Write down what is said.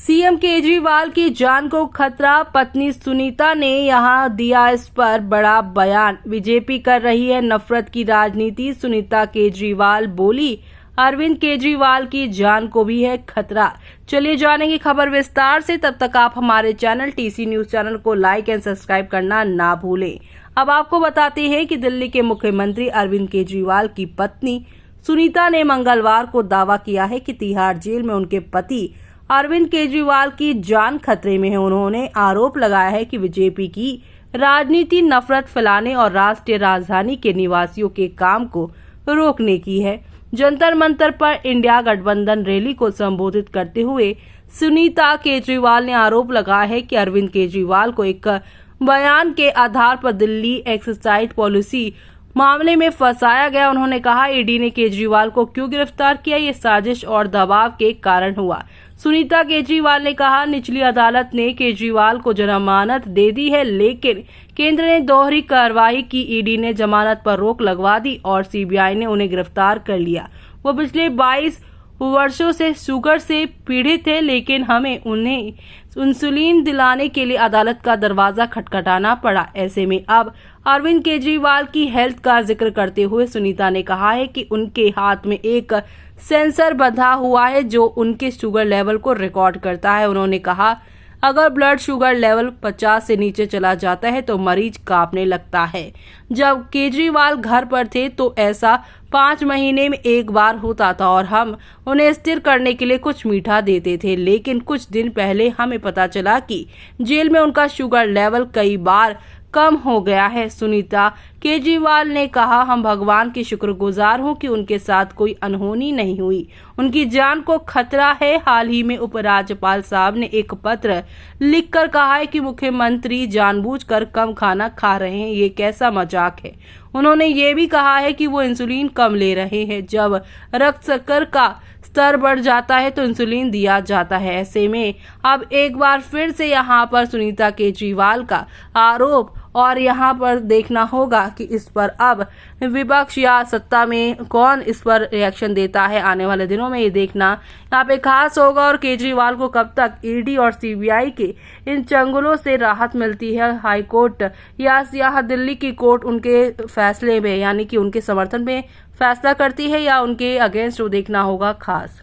CM Kejriwal की जान को खतरा, पत्नी सुनीता ने यहां दिया इस पर बड़ा बयान। बीजेपी कर रही है नफरत की राजनीति, सुनीता केजरीवाल बोली। अरविंद केजरीवाल की जान को भी है खतरा। चलिए जानेंगे खबर विस्तार से। तब तक आप हमारे चैनल टीसी न्यूज चैनल को लाइक एंड सब्सक्राइब करना ना भूलें। अब आपको बताते हैं कि दिल्ली के मुख्यमंत्री अरविंद केजरीवाल की पत्नी सुनीता ने मंगलवार को दावा किया है कि तिहाड़ जेल में उनके पति अरविंद केजरीवाल की जान खतरे में है। उन्होंने आरोप लगाया है कि बीजेपी की राजनीति नफरत फैलाने और राष्ट्रीय राजधानी के निवासियों के काम को रोकने की है। जंतर मंतर पर इंडिया गठबंधन रैली को संबोधित करते हुए सुनीता केजरीवाल ने आरोप लगाया है कि अरविंद केजरीवाल को एक बयान के आधार पर दिल्ली एक्साइज पॉलिसी मामले में फंसाया गया। उन्होंने कहा, ईडी ने केजरीवाल को क्यों गिरफ्तार किया, ये साजिश और दबाव के कारण हुआ। सुनीता केजरीवाल ने कहा, निचली अदालत ने केजरीवाल को जमानत दे दी है, लेकिन केंद्र ने दोहरी कार्रवाई की। ईडी ने जमानत पर रोक लगवा दी और सीबीआई ने उन्हें गिरफ्तार कर लिया। वो पिछले 22 वर्षों से शुगर से पीड़ित थे, लेकिन हमें उन्हें इंसुलिन दिलाने के लिए अदालत का दरवाजा खटखटाना पड़ा। ऐसे में अब अरविंद केजरीवाल की हेल्थ का जिक्र करते हुए सुनीता ने कहा है कि उनके हाथ में एक सेंसर बंधा हुआ है जो उनके शुगर लेवल को रिकॉर्ड करता है। उन्होंने कहा, अगर ब्लड शुगर लेवल 50 से नीचे चला जाता है तो मरीज कांपने लगता है। जब केजरीवाल घर पर थे तो ऐसा 5 महीने में एक बार होता था और हम उन्हें स्थिर करने के लिए कुछ मीठा देते थे, लेकिन कुछ दिन पहले हमें पता चला कि जेल में उनका शुगर लेवल कई बार कम हो गया है। सुनीता केजरीवाल ने कहा, हम भगवान के शुक्रगुजार हूं कि उनके साथ कोई अनहोनी नहीं हुई। उनकी जान को खतरा है। हाल ही में उपराज्यपाल साहब ने एक पत्र लिखकर कहा है कि मुख्यमंत्री जानबूझकर कम खाना खा रहे हैं, ये कैसा मजाक है। उन्होंने ये भी कहा है कि वो इंसुलिन कम ले रहे हैं। जब रक्त शक्कर का स्तर बढ़ जाता है तो इंसुलिन दिया जाता है। ऐसे में अब एक बार फिर से यहाँ पर सुनीता केजरीवाल का आरोप, और यहाँ पर देखना होगा कि इस पर अब विपक्ष या सत्ता में कौन इस पर रिएक्शन देता है। आने वाले दिनों में ये देखना यहाँ पे खास होगा और केजरीवाल को कब तक ईडी और सीबीआई के इन चंगुलों से राहत मिलती है। हाई कोर्ट या दिल्ली की कोर्ट उनके फैसले में यानी कि उनके समर्थन में फैसला करती है या उनके अगेंस्ट, वो देखना होगा खास।